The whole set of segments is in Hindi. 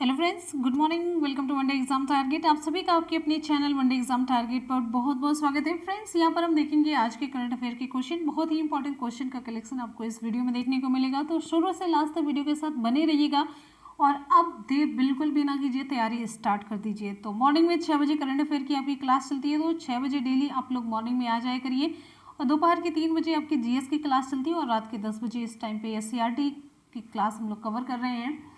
Hello friends, good morning. Welcome to one day exam target. आप सभी का आपके अपने चैनल वनडे एग्जाम टारगेट पर बहुत बहुत स्वागत है। फ्रेंड्स, यहाँ पर हम देखेंगे आज के करंट अफेयर के क्वेश्चन। बहुत ही इंपॉर्टेंट क्वेश्चन का कलेक्शन आपको इस वीडियो में देखने को मिलेगा, तो शुरू से लास्ट तक वीडियो के साथ बने रहिएगा और अब देर बिल्कुल भी ना कीजिए, तैयारी स्टार्ट कर दीजिए। तो मॉर्निंग में 6 बजे करंट अफेयर की आपकी क्लास चलती है, तो 6 बजे डेली आप लोग मॉर्निंग में आ जाया करिए। और दोपहर के 3 बजे आपकी जीएस की क्लास चलती है और रात के 10 बजे इस टाइम पे एससीईआरटी की क्लास हम लोग कवर कर रहे हैं।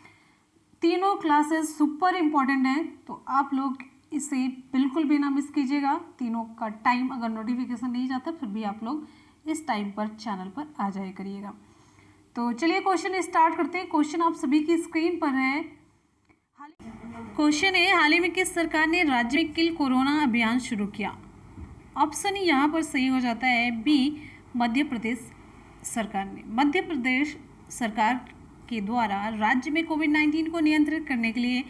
तीनों क्लासेस सुपर इम्पॉर्टेंट हैं, तो आप लोग इसे बिल्कुल भी ना मिस कीजिएगा। तीनों का टाइम अगर नोटिफिकेशन नहीं जाता फिर भी आप लोग इस टाइम पर चैनल पर आ जाया करिएगा। तो चलिए क्वेश्चन स्टार्ट करते हैं। क्वेश्चन आप सभी की स्क्रीन पर है। क्वेश्चन है, हाल ही में किस सरकार ने राज्य में किल कोरोना अभियान शुरू किया? ऑप्शन यहाँ पर सही हो जाता है बी, मध्य प्रदेश सरकार ने। मध्य प्रदेश सरकार के द्वारा राज्य में कोविड-19 को नियंत्रित करने के लिए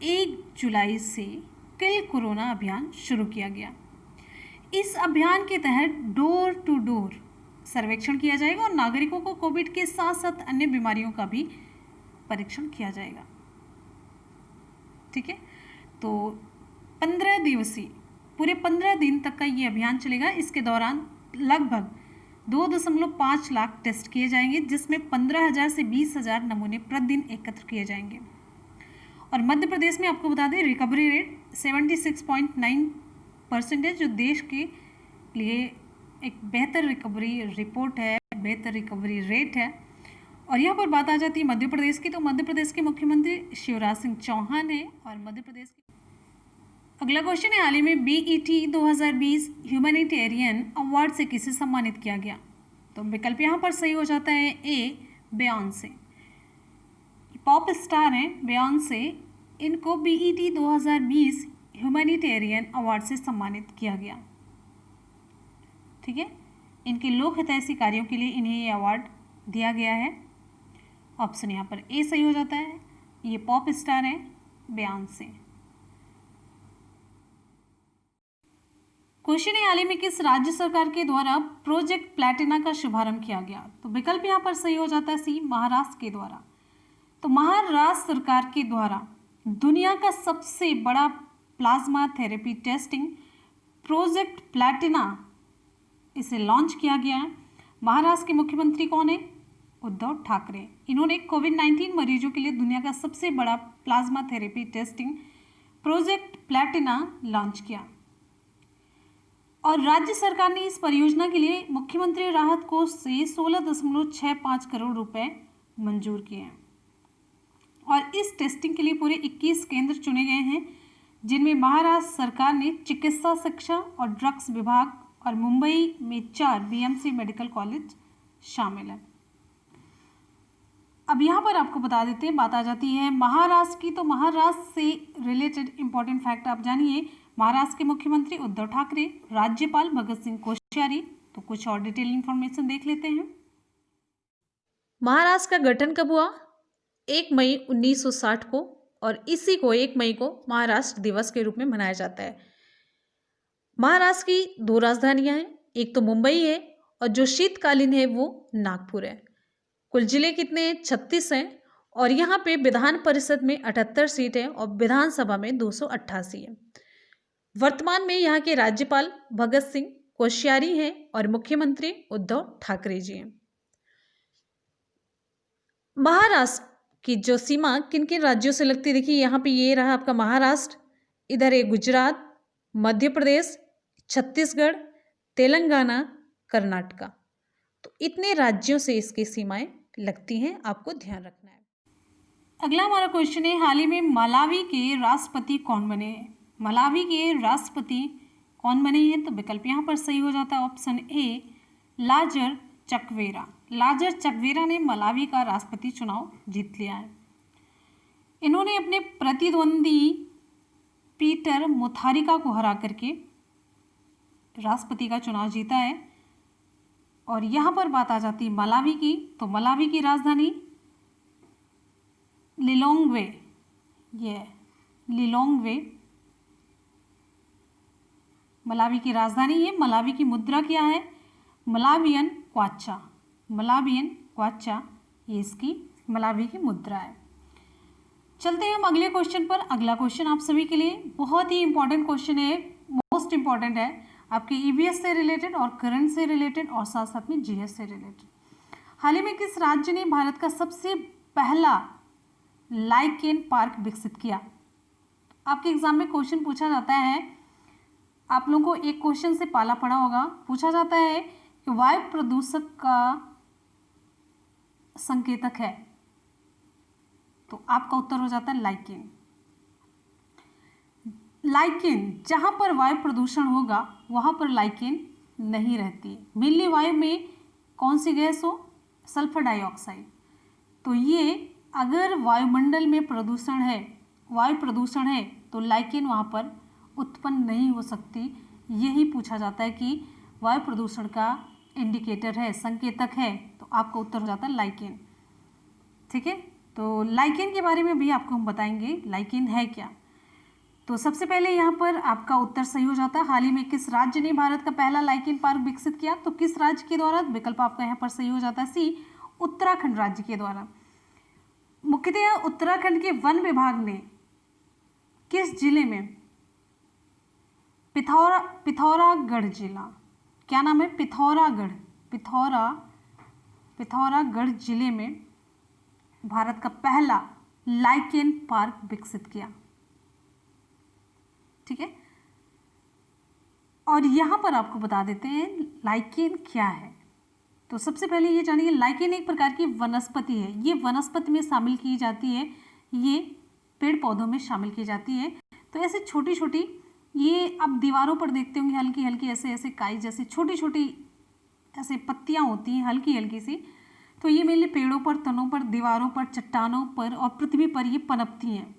1 जुलाई से किल कोरोना अभियान शुरू किया गया। इस अभियान के तहत डोर टू डोर सर्वेक्षण किया जाएगा और नागरिकों को कोविड के साथ साथ अन्य बीमारियों का भी परीक्षण किया जाएगा। ठीक है, तो 15 दिवसीय पूरे 15 दिन तक का ये अभियान चलेगा। इसके दौरान लगभग 2.5 लाख टेस्ट किए जाएंगे, जिसमें 15,000 से 20,000 नमूने प्रतिदिन एकत्र किए जाएंगे। और मध्य प्रदेश में आपको बता दें रिकवरी रेट 76.9% है, जो देश के लिए एक बेहतर रिकवरी रिपोर्ट है, बेहतर रिकवरी रेट है। और यहाँ पर बात आ जाती है मध्य प्रदेश की, तो मध्य प्रदेश के मुख्यमंत्री शिवराज सिंह चौहान है। और मध्य प्रदेश की अगला क्वेश्चन है, हाल ही में बीईटी 2020 ह्यूमैनिटेरियन अवार्ड से किसे सम्मानित किया गया? तो विकल्प यहाँ पर सही हो जाता है ए, बेयोंसे। पॉप स्टार हैं बेयोंसे, इनको बीईटी 2020 ह्यूमैनिटेरियन अवार्ड से सम्मानित किया गया। ठीक है, इनके लोक हितैषी कार्यों के लिए इन्हें ये अवार्ड दिया गया है। ऑप्शन यहाँ पर ए सही हो जाता है। ये पॉप स्टार हैं बेयोंसे। क्वेश्चन है, हाल ही में किस राज्य सरकार के द्वारा प्रोजेक्ट प्लैटिना का शुभारंभ किया गया? तो विकल्प यहाँ पर सही हो जाता है सी, महाराष्ट्र के द्वारा। तो महाराष्ट्र सरकार के द्वारा दुनिया का सबसे बड़ा plasma therapy testing project Platina इसे लॉन्च किया गया है। महाराष्ट्र के मुख्यमंत्री कौन है? उद्धव ठाकरे। इन्होंने कोविड-19 मरीजों के लिए दुनिया का सबसे बड़ा plasma therapy testing project Platina launch किया। और राज्य सरकार ने इस परियोजना के लिए मुख्यमंत्री राहत कोष से 16.65 करोड़ रुपए मंजूर किए हैं। और इस टेस्टिंग के लिए पूरे 21 केंद्र चुने गए हैं, जिनमें महाराष्ट्र सरकार ने चिकित्सा शिक्षा और ड्रग्स विभाग और मुंबई में 4 बीएमसी मेडिकल कॉलेज शामिल हैं। अब यहाँ पर आपको बता देते हैं, बात आ जाती है महाराष्ट्र की। तो महाराष्ट्र से रिलेटेड इंपॉर्टेंट फैक्ट आप जानिए। महाराष्ट्र के मुख्यमंत्री उद्धव ठाकरे, राज्यपाल भगत सिंह कोश्यारी। तो कुछ और डिटेल इंफॉर्मेशन देख लेते हैं। महाराष्ट्र का गठन कब हुआ? 1 मई 1960 को, और इसी को 1 मई को महाराष्ट्र दिवस के रूप में मनाया जाता है। महाराष्ट्र की 2 राजधानियां हैं, एक तो मुंबई है और जो शीतकालीन है वो नागपुर है। कुल जिले कितने हैं? 36 हैं। और यहाँ पे विधान परिषद में 78 सीट है और विधानसभा में 288 है। वर्तमान में यहाँ के राज्यपाल भगत सिंह कोश्यारी हैं और मुख्यमंत्री उद्धव ठाकरे जी हैं। महाराष्ट्र की जो सीमा किन किन राज्यों से लगती है, देखिए यहाँ पे ये रहा आपका महाराष्ट्र, इधर है गुजरात, मध्य प्रदेश, छत्तीसगढ़, तेलंगाना, कर्नाटका। तो इतने राज्यों से इसकी सीमाएं लगती हैं, आपको ध्यान रखना है। अगला हमारा क्वेश्चन है, हाल ही में मलावी के राष्ट्रपति कौन बने हैं? मलावी के राष्ट्रपति कौन बने हैं? तो विकल्प यहाँ पर सही हो जाता है option A, Lazarus Chakwera. Lazarus Chakwera ने मलावी का राष्ट्रपति चुनाव जीत लिया है। इन्होंने अपने प्रतिद्वंदी पीटर मुथारिका को हरा करके राष्ट्रपति का चुनाव जीता है। और यहाँ पर बात आ जाती है मलावी की, तो मलावी की राजधानी लिलोंगवे, ये लिलोंगवे मलावी की राजधानी है। मलावी की मुद्रा क्या है? मलावियन क्वाचा। मलावियन क्वाचा ये इसकी मलावी की मुद्रा है। चलते हैं हम अगले क्वेश्चन पर। अगला क्वेश्चन आप सभी के लिए बहुत ही इंपॉर्टेंट क्वेश्चन है, मोस्ट इंपॉर्टेंट है, आपके ईवीएस से रिलेटेड और करंट से रिलेटेड और साथ साथ में जीएस से रिलेटेड। हाल ही में किस राज्य ने भारत का सबसे पहला लाइकेन पार्क विकसित किया? आपके एग्जाम में क्वेश्चन पूछा जाता है, आप लोगों को एक क्वेश्चन से पाला पड़ा होगा, पूछा जाता है कि वायु प्रदूषक का संकेतक है, तो आपका उत्तर हो जाता है लाइकेन। लाइकेन, जहां पर वायु प्रदूषण होगा वहां पर लाइकेन नहीं रहती। मेनली वायु में कौन सी गैस हो? Sulphur dioxide. तो ये अगर वायुमंडल में प्रदूषण है, वायु प्रदूषण है, तो लाइकेन वहाँ पर उत्पन्न नहीं हो सकती। यही पूछा जाता है कि वायु प्रदूषण का इंडिकेटर है, संकेतक है, तो आपका उत्तर हो जाता है लाइकेन। ठीक है, तो लाइकेन के बारे में भी आपको हम बताएंगे लाइकेन है क्या। तो सबसे पहले यहाँ पर आपका उत्तर सही हो जाता है। हाल ही में किस राज्य ने भारत का पहला लाइकेन पार्क विकसित किया? तो किस राज्य के द्वारा? विकल्प आपका यहाँ पर सही हो जाता है सी, उत्तराखंड राज्य के द्वारा। मुख्यतः उत्तराखंड के वन विभाग ने किस जिले में पिथौरागढ़ जिला, क्या नाम है? पिथौरागढ़ जिले में भारत का पहला लाइकेन पार्क विकसित किया। ठीक है, और यहां पर आपको बता देते हैं लाइकेन क्या है। तो सबसे पहले ये जानिए, लाइकेन एक प्रकार की वनस्पति है। ये वनस्पति में शामिल की जाती है, ये पेड़ पौधों में शामिल की जाती है। तो ऐसे छोटी छोटी, ये आप दीवारों पर देखते होंगे, हल्की हल्की ऐसे ऐसे काई जैसी छोटी छोटी ऐसे पत्तियां होती हैं, हल्की हल्की सी। तो ये मेनली पेड़ों पर, तनों पर, दीवारों पर, चट्टानों पर और पृथ्वी पर ये पनपती हैं।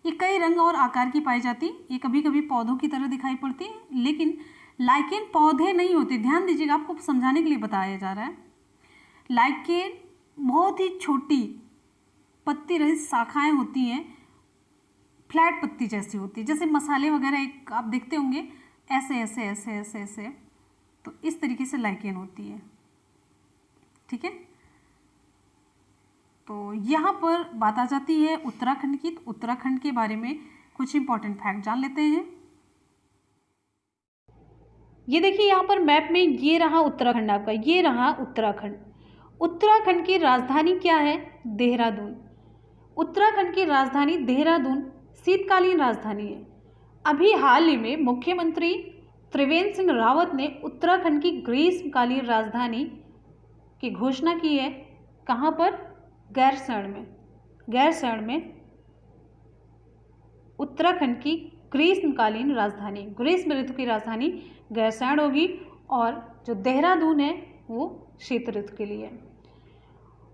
ये कई रंग और आकार की पाई जाती, ये कभी कभी पौधों की तरह दिखाई पड़ती है, लेकिन लाइकेन पौधे नहीं होते। ध्यान दीजिएगा, आपको समझाने के लिए बताया जा रहा है। लाइकेन बहुत ही छोटी पत्ती रहित शाखाएं होती हैं, फ्लैट पत्ती जैसी होती है, जैसे मसाले वगैरह एक आप देखते होंगे, ऐसे ऐसे ऐसे ऐसे ऐसे। तो इस तरीके से लाइकेन होती है। ठीक है, तो यहाँ पर बात आ जाती है उत्तराखंड की। तो उत्तराखंड के बारे में कुछ इंपॉर्टेंट फैक्ट जान लेते हैं। ये देखिए यहाँ पर मैप में ये रहा उत्तराखंड, आपका ये रहा उत्तराखंड। उत्तराखंड की राजधानी क्या है? देहरादून। उत्तराखंड की राजधानी देहरादून शीतकालीन राजधानी है। अभी हाल ही में मुख्यमंत्री त्रिवेंद्र सिंह रावत ने उत्तराखंड की ग्रीष्मकालीन राजधानी की घोषणा की है। कहाँ पर? गैरसैंण में उत्तराखंड की ग्रीष्मकालीन राजधानी, ग्रीष्म ऋतु की राजधानी गैरसैंण होगी, और जो देहरादून है वो शीत ऋतु के लिए।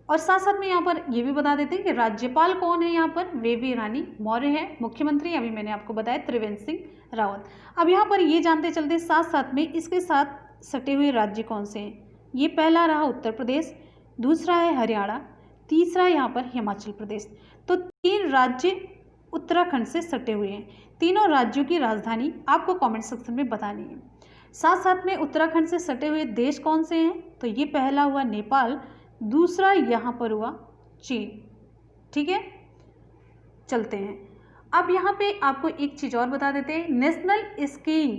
और साथ साथ में यहाँ पर ये भी बता देते हैं कि राज्यपाल कौन है यहाँ पर? बेबी रानी मौर्य है। मुख्यमंत्री अभी मैंने आपको बताया त्रिवेंद्र सिंह रावत। अब यहाँ पर ये जानते चलते साथ साथ में इसके साथ सटे हुए राज्य कौन से हैं। ये पहला रहा उत्तर प्रदेश, दूसरा है हरियाणा, तीसरा यहाँ पर हिमाचल प्रदेश। तो 3 राज्य उत्तराखंड से सटे हुए हैं। तीनों राज्यों की राजधानी आपको कमेंट सेक्शन में बतानी है। साथ साथ में उत्तराखंड से सटे हुए देश कौन से हैं? तो ये पहला हुआ नेपाल, दूसरा यहाँ पर हुआ चीन। ठीक है, चलते हैं। अब यहाँ पे आपको एक चीज़ और बता देते हैं, नेशनल स्कीइंग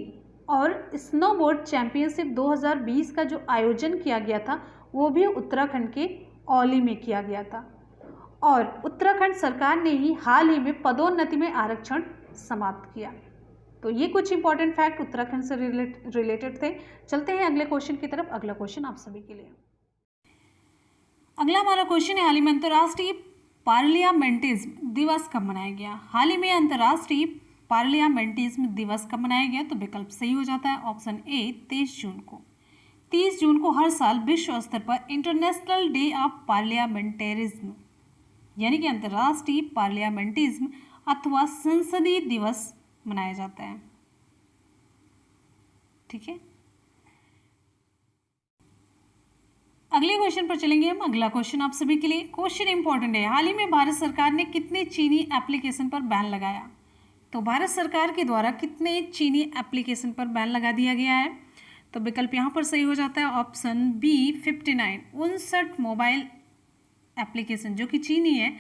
और स्नोबोर्ड चैंपियनशिप 2020 का जो आयोजन किया गया था वो भी उत्तराखंड के औली में किया गया था, और उत्तराखंड सरकार ने ही हाल ही में पदोन्नति में आरक्षण समाप्त किया। तो ये कुछ इंपॉर्टेंट फैक्ट उत्तराखंड से रिलेटेड थे। चलते हैं अगले क्वेश्चन की तरफ। अगला क्वेश्चन आप सभी के लिए, अगला हमारा क्वेश्चन है, हाल ही में अंतर्राष्ट्रीय पार्लियामेंटिज्म दिवस कब मनाया गया? हाल ही में अंतर्राष्ट्रीय पार्लियामेंटिज्म दिवस कब मनाया गया? तो विकल्प सही हो जाता है ऑप्शन ए 23 जून को। 30 जून को हर साल विश्व स्तर पर इंटरनेशनल डे ऑफ पार्लियामेंटेरिज्म यानी कि अंतर्राष्ट्रीय पार्लियामेंटिज्म अथवा संसदीय दिवस मनाया जाता है। ठीक है, अगले क्वेश्चन पर चलेंगे हम। अगला क्वेश्चन आप सभी के लिए, क्वेश्चन इंपॉर्टेंट है। हाल ही में भारत सरकार ने कितने चीनी एप्लीकेशन पर बैन लगाया? तो भारत सरकार के द्वारा कितने चीनी एप्लीकेशन पर बैन लगा दिया गया है? तो विकल्प यहाँ पर सही हो जाता है ऑप्शन बी 59। 59 मोबाइल एप्लीकेशन जो कि चीनी है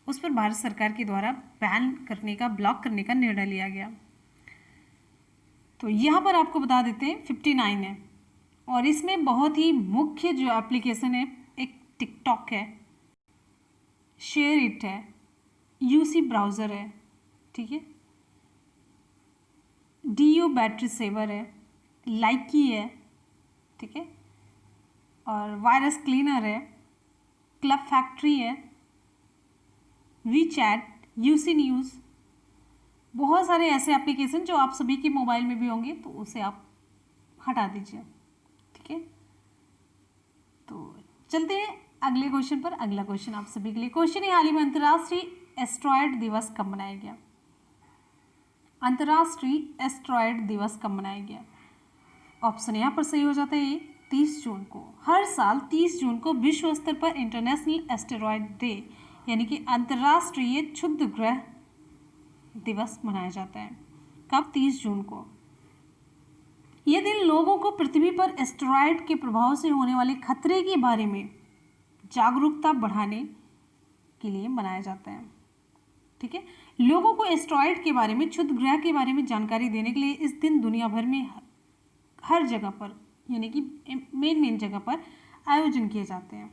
उस पर भारत सरकार के द्वारा बैन करने का, ब्लॉक करने का निर्णय लिया गया। तो यहाँ पर आपको बता देते हैं 59 है, और इसमें बहुत ही मुख्य जो एप्लीकेशन है, एक टिकटॉक है, शेयर इट है, यूसी ब्राउज़र है, ठीक है, डीयू बैटरी सेवर है, लाइकी है, ठीक है, और वायरस क्लीनर है, क्लब फैक्ट्री है, वी चैट, यूसी न्यूज़, बहुत सारे ऐसे एप्लीकेशन जो आप सभी के मोबाइल में भी होंगे, तो उसे आप हटा दीजिए, ठीक है। तो चलते हैं अगले क्वेश्चन पर। अगला क्वेश्चन आप सभी के लिए क्वेश्चन है, हाल ही में अंतर्राष्ट्रीय एस्ट्रॉयड दिवस कब मनाया गया? अंतर्राष्ट्रीय एस्ट्रॉयड दिवस कब मनाया गया? ऑप्शन यहाँ पर सही हो जाता है 30 जून को। हर साल 30 जून को विश्व स्तर पर इंटरनेशनल एस्टेरॉयड डे यानी कि अंतर्राष्ट्रीय क्षुद्र ग्रह दिवस मनाया जाता है। कब? 30 जून को। यह दिन लोगों को पृथ्वी पर एस्टेरॉयड के प्रभाव से होने वाले खतरे के बारे में जागरूकता बढ़ाने के लिए मनाया जाता है, ठीक है। लोगों को एस्टेरॉयड के बारे में, क्षुद्र ग्रह के बारे में जानकारी देने के लिए इस दिन दुनिया भर में हर जगह पर, यानी कि मेन जगह पर आयोजन किए जाते हैं,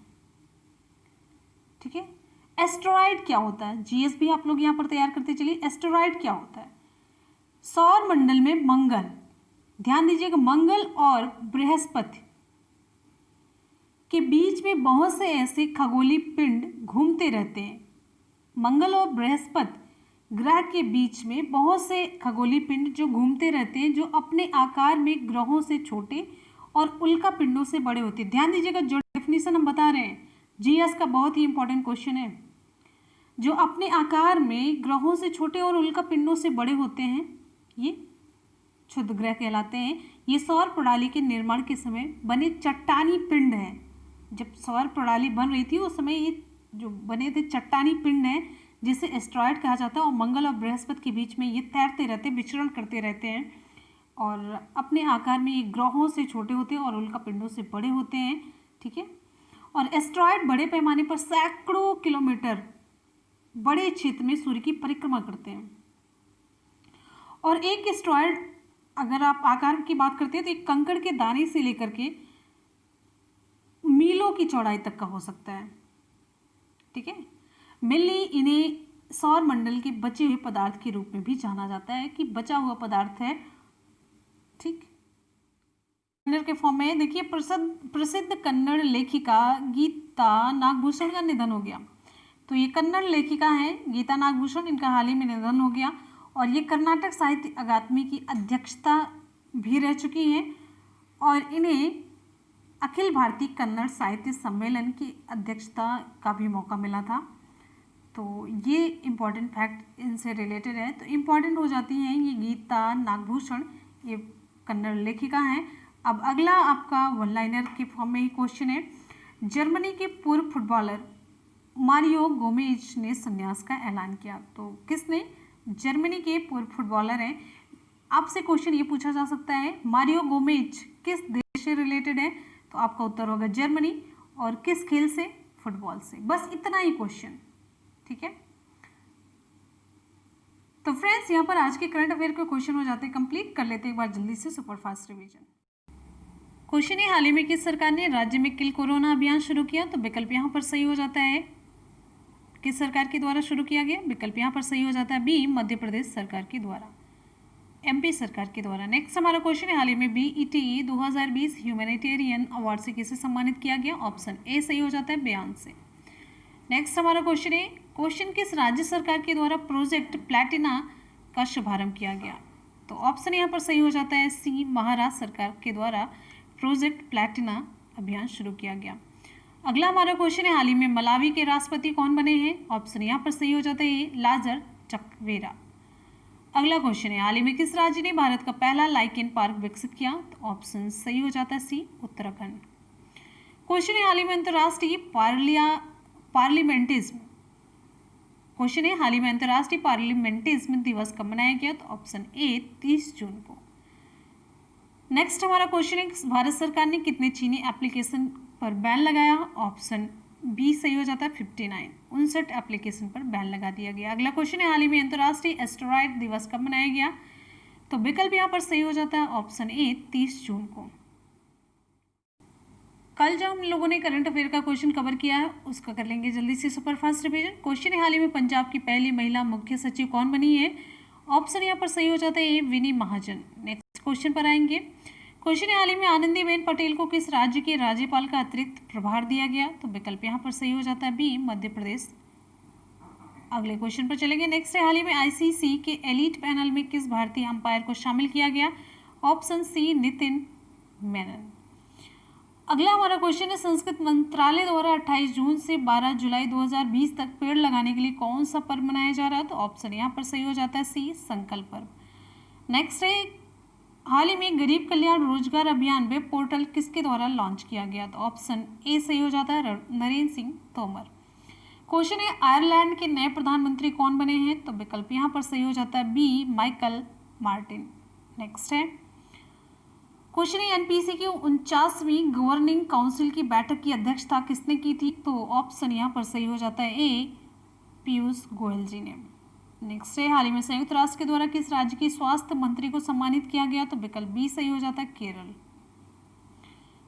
ठीक है। एस्टेरॉयड क्या होता है? जीएस भी आप लोग यहाँ पर तैयार करते चलिए। एस्टेरॉयड क्या होता है? सौर मंडल में मंगल, ध्यान दीजिएगा, मंगल और बृहस्पति के बीच में बहुत से ऐसे खगोलीय पिंड घूमते रहते हैं। मंगल और बृहस्पति ग्रह के बीच में बहुत से खगोलीय पिंड जो घूमते रहते हैं, जो अपने आकार में ग्रहों से छोटे और उल्का पिंडों से बड़े होते हैं। ध्यान दीजिएगा, जो डेफिनेशन हम बता रहे हैं जीएस का बहुत ही इंपॉर्टेंट क्वेश्चन है। जो अपने आकार में ग्रहों से छोटे और उल्का पिंडों से बड़े होते हैं, ये क्षुद्र ग्रह कहलाते हैं। ये सौर प्रणाली के निर्माण के समय बने चट्टानी पिंड हैं। जब सौर प्रणाली बन रही थी उस समय ये जो बने थे चट्टानी पिंड हैं, जिसे एस्टेरॉयड कहा जाता है। और मंगल और बृहस्पति के बीच में ये तैरते रहते, विचरण करते रहते हैं, और अपने आकार में ये ग्रहों से छोटे होते हैं और उल्का पिंडों से बड़े होते हैं, ठीक है। और एस्टेरॉयड बड़े पैमाने पर सैकड़ों किलोमीटर बड़े क्षेत्र में सूर्य की परिक्रमा करते हैं। और एक एस्टेरॉयड, अगर आप आकार की बात करते हैं, तो एक कंकड़ के दाने से लेकर के मीलों की चौड़ाई तक का हो सकता है, ठीक है। मिलनी इन्हें सौर मंडल के बचे हुए पदार्थ के रूप में भी जाना जाता है, कि बचा हुआ पदार्थ है, ठीक। कन्नड़ के फॉर्म में देखिए, प्रसिद्ध कन्नड़ लेखिका गीता नागभूषण का निधन हो गया। तो ये कन्नड़ लेखिका हैं गीता नागभूषण, इनका हाल ही में निधन हो गया। और ये कर्नाटक साहित्य अकादमी की अध्यक्षता भी रह चुकी हैं, और इन्हें अखिल भारतीय कन्नड़ साहित्य सम्मेलन की अध्यक्षता का भी मौका मिला था। तो ये इम्पॉर्टेंट फैक्ट इनसे रिलेटेड है, तो इम्पॉर्टेंट हो जाती हैं ये गीता नागभूषण, ये कन्नड़ लेखिका हैं। अब अगला आपका वन लाइनर के फॉर्म में ही क्वेश्चन है, जर्मनी के पूर्व फुटबॉलर मारियो गोमेज ने संन्यास का ऐलान किया। तो किसने? जर्मनी के पूर्व फुटबॉलर हैं। आपसे क्वेश्चन ये पूछा जा सकता है, मारियो गोमेज किस देश से रिलेटेड है? तो आपका उत्तर होगा जर्मनी। और किस खेल से? फुटबॉल से। बस इतना ही क्वेश्चन, ठीक है। तो फ्रेंड्स, यहाँ पर आज के करंट अफेयर के क्वेश्चन हो जाते हैं कंप्लीट। कर लेते हैं एक बार जल्दी से सुपरफास्ट रिवीजन। क्वेश्चन है, हाल ही में किस सरकार ने राज्य में किल कोरोना अभियान शुरू किया? तो विकल्प यहाँ पर सही हो जाता है, किस सरकार के द्वारा शुरू किया गया? विकल्प यहाँ पर सही हो जाता है बी, मध्य प्रदेश सरकार के द्वारा, एमपी सरकार के द्वारा। नेक्स्ट हमारा क्वेश्चन है, हाल ही में बीईटी 2020 ह्यूमैनिटेरियन अवार्ड से किसे सम्मानित किया गया? ऑप्शन ए सही हो जाता है, बयान से। नेक्स्ट हमारा क्वेश्चन है, क्वेश्चन किस राज्य सरकार के द्वारा प्रोजेक्ट प्लैटिना का शुभारंभ किया गया? तो ऑप्शन यहाँ पर सही हो जाता है सी, महाराष्ट्र सरकार के द्वारा प्रोजेक्ट प्लैटिना अभियान शुरू किया गया। अगला हमारा क्वेश्चन है, हाल ही में मलावी के राष्ट्रपति कौन बने हैं? ऑप्शन यहाँ पर सही हो जाता है लाजर चकवेरा। अगला क्वेश्चन है, हाल ही में किस राज्य ने भारत का पहला लाइकेन पार्क विकसित किया? तो ऑप्शन सही हो जाता है सी, उत्तराखंड। क्वेश्चन है, हाल ही में अंतर्राष्ट्रीय पार्लियामेंटिज्म क्वेश्चन है, हाल ही में अंतर्राष्ट्रीय पार्लियामेंटिज्म दिवस कब मनाया गया? तो ऑप्शन ए 30 जून को। नेक्स्ट हमारा क्वेश्चन है, भारत सरकार ने कितने चीनी एप्लीकेशन पर बैन लगाया? ऑप्शन बी सही हो जाता है 59। 59 एप्लीकेशन पर बैन लगा दिया गया। अगला क्वेश्चन है, हाल ही में अंतर्राष्ट्रीय एस्टेरॉयड दिवस कब मनाया गया? तो विकल्प यहाँ पर सही हो जाता है ऑप्शन ए 30 जून को। कल जो हम लोगों ने करंट अफेयर का क्वेश्चन कवर किया है उसका कर लेंगे जल्दी से सुपरफास्ट रिवीजन। क्वेश्चन है, हाल ही में पंजाब की पहली महिला मुख्य सचिव कौन बनी है? ऑप्शन यहाँ पर सही हो जाता है ए विनी महाजन। नेक्स्ट क्वेश्चन पर आएंगे। क्वेश्चन है, हाल ही में आनंदीबेन पटेल को किस राज्य के राज्यपाल का अतिरिक्त प्रभार दिया गया? तो विकल्प यहाँ पर सही हो जाता है बी मध्य प्रदेश। अगले क्वेश्चन पर चलेंगे। नेक्स्ट है, हाल ही में आईसीसी के एलीट पैनल में किस भारतीय अंपायर को शामिल किया गया? Option C Nitin Menon. अगला हमारा क्वेश्चन है, संस्कृत मंत्रालय द्वारा 28 जून से 12 जुलाई 2020 तक पेड़ लगाने के लिए कौन सा पर्व मनाया जा रहा है? तो ऑप्शन यहाँ पर सही हो जाता है सी संकल्प पर्व। नेक्स्ट है, हाल ही में गरीब कल्याण रोजगार अभियान वेब पोर्टल किसके द्वारा लॉन्च किया गया? तो ऑप्शन ए सही हो जाता है नरेंद्र सिंह तोमर। क्वेश्चन है, आयरलैंड के नए प्रधानमंत्री कौन बने हैं? तो विकल्प यहाँ पर सही हो जाता है बी माइकल मार्टिन। नेक्स्ट है, क्वेश्चन है, एनपीसी की 49वीं गवर्निंग काउंसिल की बैठक की अध्यक्षता किसने की थी? तो ऑप्शन यहाँ पर सही हो जाता है ए पीयूष गोयल जी ने। नेक्स्ट है, हाल ही में संयुक्त राष्ट्र के द्वारा किस राज्य की स्वास्थ्य मंत्री को सम्मानित किया गया? तो विकल्प बी सही हो जाता है केरल।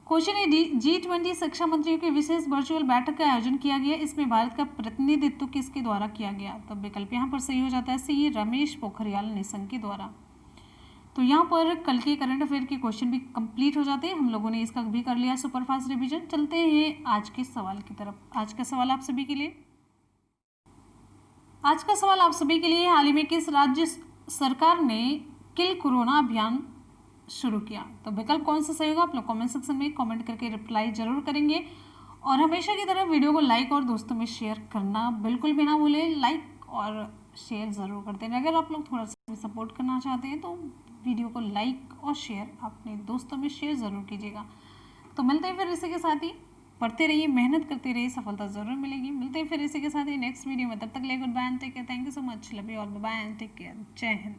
क्वेश्चन है, G20 शिक्षा मंत्रियों की विशेष वर्चुअल बैठक का आयोजन किया गया, इसमें भारत का प्रतिनिधित्व किसके द्वारा किया गया? तो विकल्प यहाँ पर सही हो जाता है सी रमेश पोखरियाल निशंक के द्वारा। तो यहाँ पर कल के करंट अफेयर के क्वेश्चन भी कंप्लीट हो जाते हैं। हम लोगों ने इसका भी कर लिया सुपरफास्ट रिवीजन। चलते हैं आज के सवाल की तरफ। आज का सवाल आप सभी के लिए हाल ही में किस राज्य सरकार ने किल कोरोना अभियान शुरू किया? तो विकल्प कौन सा सही होगा? आप लोग कमेंट सेक्शन में कमेंट करके रिप्लाई जरूर करेंगे और हमेशा की तरह वीडियो को लाइक और दोस्तों में शेयर करना बिल्कुल भी ना भूलें। लाइक और शेयर ज़रूर करते हैं। अगर आप लोग थोड़ा सा सपोर्ट करना चाहते हैं तो वीडियो को लाइक और शेयर अपने दोस्तों में शेयर ज़रूर कीजिएगा। तो मिलते हैं फिर इसी के साथ ही, पढ़ते रहिए, मेहनत करते रहिए, सफलता ज़रूर मिलेगी। मिलते हैं फिर इसी के साथ ही नेक्स्ट वीडियो में। तब तक ले good bye and take care. Thank you so much. Love you all. Bye and take care. जय हिंद।